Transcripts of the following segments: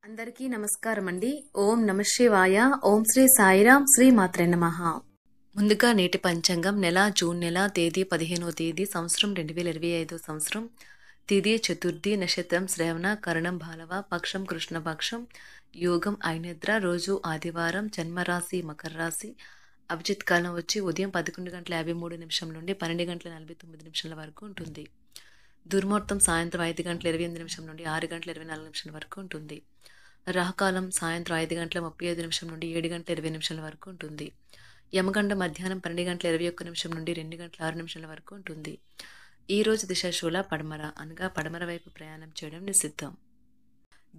అందరికీ నమస్కారం అండి. ఓం నమ శివాయ. ఓం శ్రీ సాయిరాం. శ్రీ మాత్రే నమః. ముందుగా నేటి పంచాంగం జూన్ నెల తేదీ 15వ తేదీ సంవత్సరం 2025 సంవత్సరం. తిథి చతుర్థి, నక్షత్రం శ్రవణ, కరణం బాలవ, పక్షం కృష్ణపక్షం, యోగం ఐనిద్ర, రోజు ఆదివారం, జన్మరాశి మకర రాశి. అభిజిత్ కాలం వచ్చి ఉదయం 11:53 నుండి 12:49 వరకు ఉంటుంది. దుర్ముహూర్తం సాయంత్రం 5:28 నుండి 6:24 వరకు ఉంటుంది. రాహుకాలం సాయంత్రం 5:35 నుండి 7:20 వరకు ఉంటుంది. యమగండ మధ్యాహ్నం 12:21 నుండి 2:06 వరకు ఉంటుంది. ఈ రోజు దిశాశూల పడమర, అనగా పడమర వైపు ప్రయాణం చేయడం నిషిద్ధం.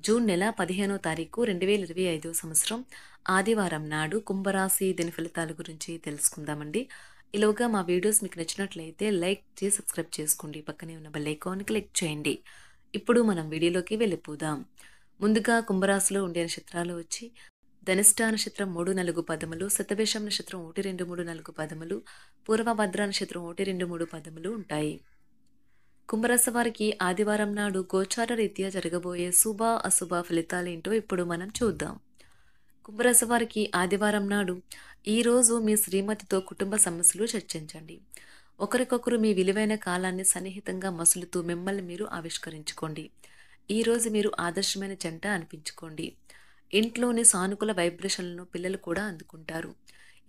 జూన్ నెల 15వ తారీఖు 2025 సంవత్సరం ఆదివారం నాడు కుంభరాశి దిన ఫలితాల గురించి తెలుసుకుందామండి. ఇలాగా మా వీడియోస్ మీకు నచ్చినట్లయితే లైక్ చేసి సబ్స్క్రైబ్ చేసుకోండి. పక్కనే ఉన్న బెల్ ఐకాన్ క్లిక్ చేయండి. ఇప్పుడు మనం వీడియోలోకి వెళ్ళిపోదాం. ముందుగా కుంభరాశిలో ఉండే నక్షత్రాలు వచ్చి ధనిష్ట నక్షత్రం 3, 4 పదములు, శతభిషం నక్షత్రం 1, 2, 3, 4 పదములు, పూర్వభద్ర నక్షత్రం 1, 2, 3 పదములు ఉంటాయి. కుంభరాశి వారికి ఆదివారం నాడు గోచార రీత్యా జరగబోయే శుభ అశుభ ఫలితాలేంటో ఇప్పుడు మనం చూద్దాం. కుంభరాశి వారికి ఆదివారం నాడు ఈ రోజు మీ శ్రీమతితో కుటుంబ సమస్యలు చర్చించండి. ఒకరికొకరు మీ విలువైన కాలాన్ని సన్నిహితంగా మసులుతూ మిమ్మల్ని మీరు ఆవిష్కరించుకోండి. ఈ రోజు మీరు ఆదర్శమైన జంట అనిపించుకోండి. ఇంట్లోని సానుకూల వైబ్రేషన్లను పిల్లలు కూడా అందుకుంటారు.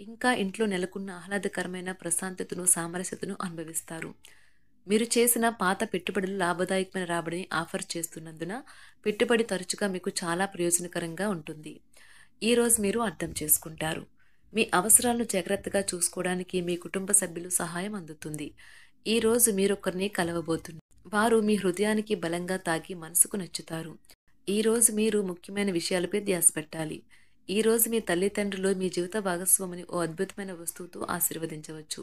ఇంకా ఇంట్లో నెలకొన్న ఆహ్లాదకరమైన ప్రశాంతతను, సామరస్యతను అనుభవిస్తారు. మీరు చేసిన పాత పెట్టుబడులు లాభదాయకమైన రాబడిని ఆఫర్ చేస్తున్నందున పెట్టుబడి తరచుగా మీకు చాలా ప్రయోజనకరంగా ఉంటుంది. ఈ రోజు మీరు అర్థం చేసుకుంటారు. మీ అవసరాలను జాగ్రత్తగా చూసుకోవడానికి మీ కుటుంబ సభ్యులు సహాయం అందుతుంది. ఈ రోజు మీరొకరిని కలవబోతున్నారు. వారు మీ హృదయానికి బలంగా తాకి మనసుకు నచ్చుతారు. ఈ రోజు మీరు ముఖ్యమైన విషయాలపై ధ్యాస పెట్టాలి. ఈ రోజు మీ తల్లిదండ్రులు మీ జీవిత భాగస్వామిని ఓ అద్భుతమైన వస్తువుతో ఆశీర్వదించవచ్చు.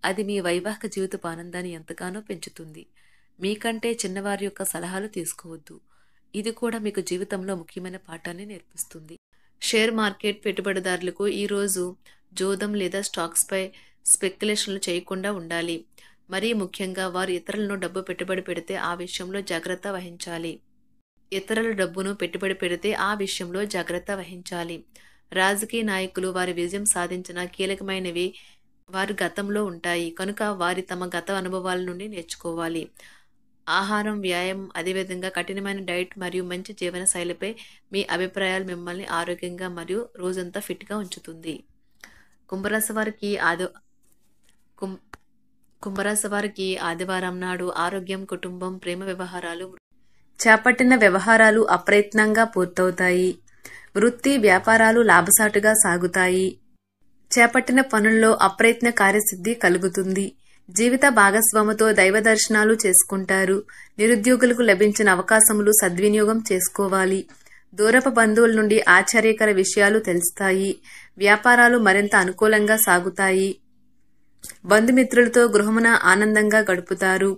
అది మీ వైవాహిక జీవితపు ఆనందాన్ని ఎంతగానో పెంచుతుంది. మీకంటే చిన్నవారి యొక్క సలహాలు తీసుకోవద్దు. ఇది కూడా మీకు జీవితంలో ముఖ్యమైన పాఠాన్ని నేర్పిస్తుంది. షేర్ మార్కెట్ పెట్టుబడిదారులకు ఈరోజు జోదం లేదా స్టాక్స్పై స్పెక్యులేషన్లు చేయకుండా ఉండాలి. మరీ ముఖ్యంగా వారు ఇతరులను డబ్బు పెట్టుబడి పెడితే ఆ విషయంలో జాగ్రత్త వహించాలి. ఇతరుల డబ్బును పెట్టుబడి పెడితే ఆ విషయంలో జాగ్రత్త వహించాలి. రాజకీయ నాయకులు వారి విజయం సాధించిన కీలకమైనవి వారి గతంలో ఉంటాయి కనుక వారి తమ గత అనుభవాల నుండి నేర్చుకోవాలి. ఆహారం, వ్యాయామం, అదేవిధంగా కఠినమైన డైట్ మరియు మంచి జీవన శైలిపై మీ అభిప్రాయాలు మిమ్మల్ని ఆరోగ్యంగా మరియు రోజంతా ఫిట్గా ఉంచుతుంది. కుంభరాశి వారికి ఆదివారం నాడు ఆరోగ్యం, కుటుంబం, ప్రేమ వ్యవహారాలు చేపట్టిన వ్యవహారాలు అప్రయత్నంగా పూర్తవుతాయి. వృత్తి, వ్యాపారాలు లాభసాటుగా సాగుతాయి. చేపట్టిన పనుల్లో అప్రయత్న కార్యసిద్ధి కలుగుతుంది. జీవిత భాగస్వామితో దైవ దర్శనాలు చేసుకుంటారు. నిరుద్యోగులకు లభించిన అవకాశములు సద్వినియోగం చేసుకోవాలి. దూరపు బంధువుల నుండి ఆశ్చర్యకర విషయాలు తెలుస్తాయి. వ్యాపారాలు మరింత అనుకూలంగా సాగుతాయి. బంధుమిత్రులతో గృహమున ఆనందంగా గడుపుతారు.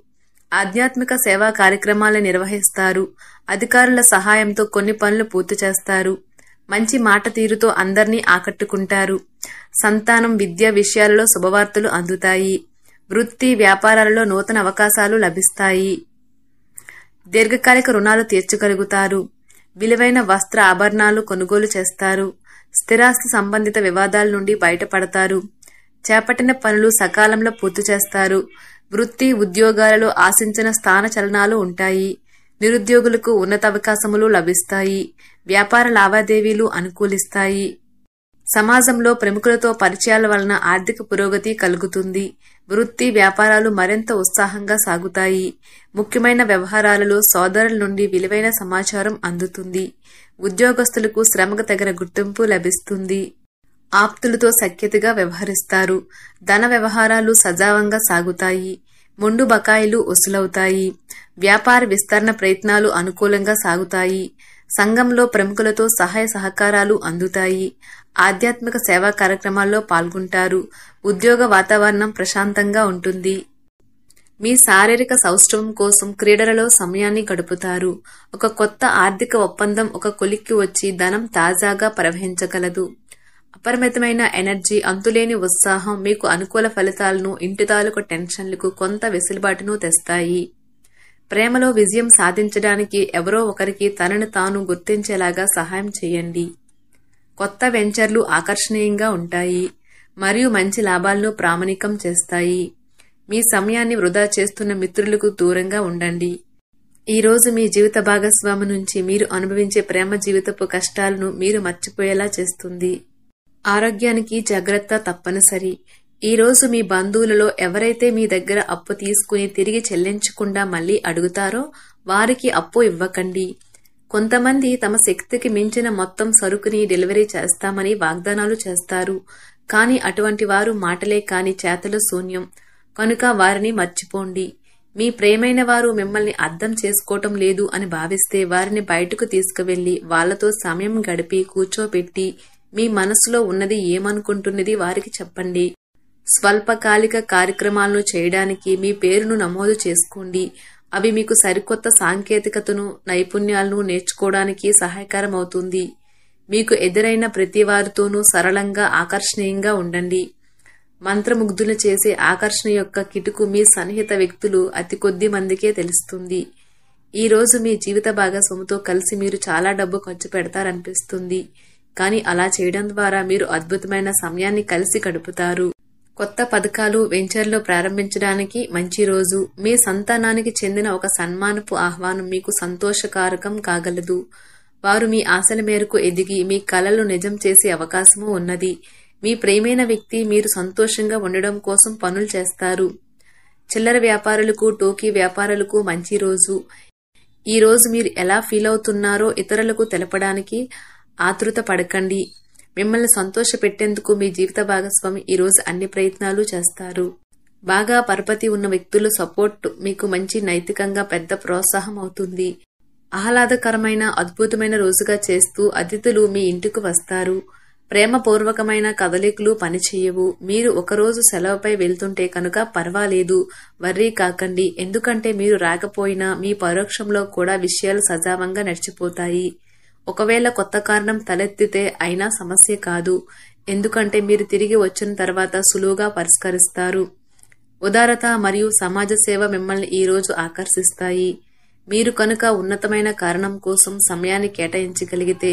ఆధ్యాత్మిక సేవా కార్యక్రమాలు నిర్వహిస్తారు. అధికారుల సహాయంతో కొన్ని పనులు పూర్తి చేస్తారు. మంచి మాట తీరుతో అందరినీ ఆకట్టుకుంటారు. సంతానం, విద్య విషయాలలో శుభవార్తలు అందుతాయి. వృత్తి, వ్యాపారాలలో నూతన అవకాశాలు లభిస్తాయి. దీర్ఘకాలిక రుణాలు తీర్చగలుగుతారు. విలువైన వస్త్ర ఆభరణాలు కొనుగోలు చేస్తారు. స్థిరాస్తి సంబంధిత వివాదాల నుండి బయటపడతారు. చేపట్టిన పనులు సకాలంలో పూర్తి చేస్తారు. వృత్తి, ఉద్యోగాలలో ఆశించిన స్థాన చలనాలు ఉంటాయి. నిరుద్యోగులకు ఉన్నత అవకాశములు లభిస్తాయి. వ్యాపార లావాదేవీలు అనుకూలిస్తాయి. సమాజంలో ప్రముఖులతో పరిచయాల వలన ఆర్థిక పురోగతి కలుగుతుంది. వృత్తి, వ్యాపారాలు మరింత ఉత్సాహంగా సాగుతాయి. ముఖ్యమైన వ్యవహారాలలో సోదరుల నుండి విలువైన సమాచారం అందుతుంది. ఉద్యోగస్తులకు శ్రమకు తగిన గుర్తింపు లభిస్తుంది. ఆప్తులతో సఖ్యతగా వ్యవహరిస్తారు. ధన వ్యవహారాలు సజావంగా సాగుతాయి. మొండు బకాయిలు వసూలవుతాయి. వ్యాపార విస్తరణ ప్రయత్నాలు అనుకూలంగా సాగుతాయి. సంఘంలో ప్రముఖులతో సహాయ సహకారాలు అందుతాయి. ఆధ్యాత్మిక సేవా కార్యక్రమాల్లో పాల్గొంటారు. ఉద్యోగ వాతావరణం ప్రశాంతంగా ఉంటుంది. మీ శారీరక సౌష్ఠవం కోసం క్రీడలలో సమయాన్ని గడుపుతారు. ఒక కొత్త ఆర్థిక ఒప్పందం ఒక కొలిక్కి వచ్చి ధనం తాజాగా ప్రవహించగలదు. అపరిమితమైన ఎనర్జీ, అంతులేని ఉత్సాహం మీకు అనుకూల ఫలితాలను, ఇంటి తాలూకు టెన్షన్లకు కొంత వెసులుబాటును తెస్తాయి. ప్రేమలో విజయం సాధించడానికి ఎవరో ఒకరికి తనను తాను గుర్తించేలాగా సహాయం చేయండి. కొత్త వెంచర్లు ఆకర్షణీయంగా ఉంటాయి మరియు మంచి లాభాలను ప్రామాణికం చేస్తాయి. మీ సమయాన్ని వృధా చేస్తున్న మిత్రులకు దూరంగా ఉండండి. ఈ రోజు మీ జీవిత భాగస్వామి నుంచి మీరు అనుభవించే ప్రేమ జీవితపు కష్టాలను మీరు మర్చిపోయేలా చేస్తుంది. ఆరోగ్యానికి జాగ్రత్త తప్పనిసరి. ఈ రోజు మీ బంధువులలో ఎవరైతే మీ దగ్గర అప్పు తీసుకుని తిరిగి చెల్లించకుండా మళ్లీ అడుగుతారో వారికి అప్పు ఇవ్వకండి. కొంతమంది తమ శక్తికి మించిన మొత్తం సరుకుని డెలివరీ చేస్తామని వాగ్దానాలు చేస్తారు. కానీ అటువంటి వారు మాటలే కాని చేతలు శూన్యం. కనుక వారిని మర్చిపోండి. మీ ప్రేమైన వారు మిమ్మల్ని అర్థం చేసుకోవటం లేదు అని భావిస్తే వారిని బయటకు తీసుకువెళ్లి వాళ్లతో సమయం గడిపి కూర్చోబెట్టి మీ మనసులో ఉన్నది ఏమనుకుంటున్నది వారికి చెప్పండి. స్వల్పకాలిక కార్యక్రమాలను చేయడానికి మీ పేరును నమోదు చేసుకోండి. అవి మీకు సరికొత్త సాంకేతికతను, నైపుణ్యాలను నేర్చుకోవడానికి సహాయకరమవుతుంది. మీకు ఎదురైన ప్రతి వారితోనూ సరళంగా, ఆకర్షణీయంగా ఉండండి. మంత్రముగ్ధులు చేసే ఆకర్షణ యొక్క కిటుకు మీ సన్నిహిత వ్యక్తులు అతి కొద్ది మందికే తెలుస్తుంది. ఈ రోజు మీ జీవిత భాగస్వామితో కలిసి మీరు చాలా డబ్బు ఖర్చు పెడతారనిపిస్తుంది. కానీ అలా చేయడం ద్వారా మీరు అద్భుతమైన సమయాన్ని కలిసి గడుపుతారు. కొత్త పథకాలు, వెంచర్లు ప్రారంభించడానికి మంచి రోజు. మీ సంతానానికి చెందిన ఒక సన్మానపు ఆహ్వానం మీకు సంతోషకారకం కాగలదు. వారు మీ ఆశల మేరకు ఎదిగి మీ కలలు నిజం చేసే అవకాశమూ ఉన్నది. మీ ప్రియమైన వ్యక్తి మీరు సంతోషంగా ఉండడం కోసం పనులు చేస్తారు. చిల్లర వ్యాపారులకు, టోకీ వ్యాపారులకు మంచి రోజు. ఈ రోజు మీరు ఎలా ఫీల్ అవుతున్నారో ఇతరులకు తెలపడానికి ఆతృత పడకండి. మిమ్మల్ని సంతోష పెట్టేందుకు మీ జీవిత భాగస్వామి ఈ రోజు అన్ని ప్రయత్నాలు చేస్తారు. బాగా పరపతి ఉన్న వ్యక్తుల సపోర్ట్ మీకు మంచి నైతికంగా పెద్ద ప్రోత్సాహం అవుతుంది. ఆహ్లాదకరమైన, అద్భుతమైన రోజుగా చేస్తూ అతిథులు మీ ఇంటికి వస్తారు. ప్రేమపూర్వకమైన కదలికలు పనిచేయవు. మీరు ఒకరోజు సెలవుపై వెళ్తుంటే కనుక పర్వాలేదు, వర్రీ కాకండి. ఎందుకంటే మీరు రాకపోయినా మీ పరోక్షంలో కూడా విషయాలు సజావంగా నడిచిపోతాయి. ఒకవేళ కొత్త కారణం తలెత్తితే అయినా సమస్య కాదు. ఎందుకంటే మీరు తిరిగి వచ్చిన తర్వాత సులువుగా పరిష్కరిస్తారు. ఉదారత మరియు సమాజ సేవ మిమ్మల్ని ఈ రోజు ఆకర్షిస్తాయి. మీరు కనుక ఉన్నతమైన కారణం కోసం సమయాన్ని కేటాయించగలిగితే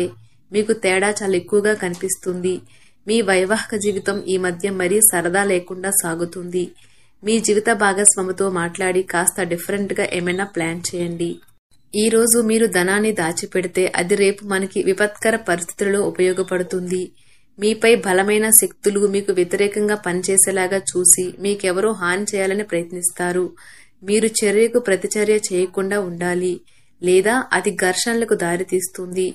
మీకు తేడా చాలా ఎక్కువగా కనిపిస్తుంది. మీ వైవాహిక జీవితం ఈ మధ్య మరీ సరదా లేకుండా సాగుతుంది. మీ జీవిత భాగస్వామితో మాట్లాడి కాస్త డిఫరెంట్ గా ఏమైనా ప్లాన్ చేయండి. ఈ రోజు మీరు ధనాన్ని దాచిపెడితే అది రేపు మనకి విపత్కర పరిస్థితులలో ఉపయోగపడుతుంది. మీపై బలమైన శక్తులు మీకు వ్యతిరేకంగా పనిచేసేలాగా చూసి మీకెవరో హాని చేయాలని ప్రయత్నిస్తారు. మీరు చర్యకు ప్రతిచర్య చేయకుండా ఉండాలి, లేదా అది ఘర్షణలకు దారితీస్తుంది.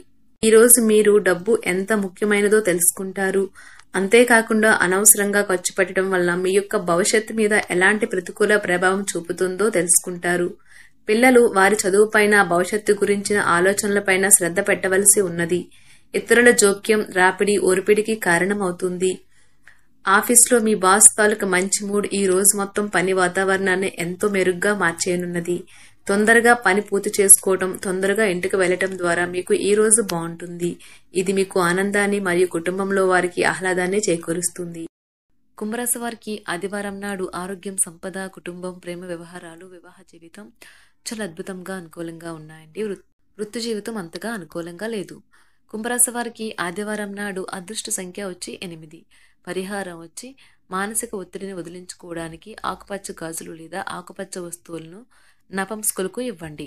ఈ రోజు మీరు డబ్బు ఎంత ముఖ్యమైనదో తెలుసుకుంటారు. అంతేకాకుండా అనవసరంగా ఖర్చు పెట్టడం వల్ల మీ యొక్క భవిష్యత్తు మీద ఎలాంటి ప్రతికూల ప్రభావం చూపుతుందో తెలుసుకుంటారు. పిల్లలు వారి చదువుపైన, భవిష్యత్తు గురించిన ఆలోచనలపైన శ్రద్ధ పెట్టవలసి ఉన్నది. ఇతరుల జోక్యం, రాపిడి, ఓర్పిడికి కారణమవుతుంది. ఆఫీస్లో మీ బాస్ తాలూకు మంచి మూడ్ ఈ రోజు మొత్తం పని వాతావరణాన్ని ఎంతో మెరుగ్గా మార్చేయనున్నది. తొందరగా పని పూర్తి చేసుకోవటం, తొందరగా ఇంటికి వెళ్లటం ద్వారా మీకు ఈ రోజు బాగుంటుంది. ఇది మీకు ఆనందాన్ని మరియు కుటుంబంలో వారికి ఆహ్లాదాన్ని చేకూరుస్తుంది. కుంభరాశి వారికి ఆదివారం నాడు ఆరోగ్యం, సంపద, కుటుంబం, ప్రేమ వ్యవహారాలు, వివాహ జీవితం చాలా అద్భుతంగా అనుకూలంగా ఉన్నాయండి. వృత్తి జీవితం అంతగా అనుకూలంగా లేదు. కుంభరాశి వారికి ఆదివారం నాడు అదృష్ట సంఖ్య వచ్చి 8. పరిహారం వచ్చి మానసిక ఒత్తిడిని వదిలించుకోవడానికి ఆకుపచ్చ గాజులు లేదా ఆకుపచ్చ వస్తువులను నపంసకులకు ఇవ్వండి.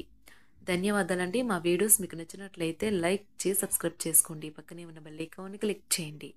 ధన్యవాదాలండి. మా వీడియోస్ మీకు నచ్చినట్లయితే లైక్ చేసి సబ్స్క్రైబ్ చేసుకోండి. పక్కనే ఉన్న బెల్ ఐకాన్ని క్లిక్ చేయండి.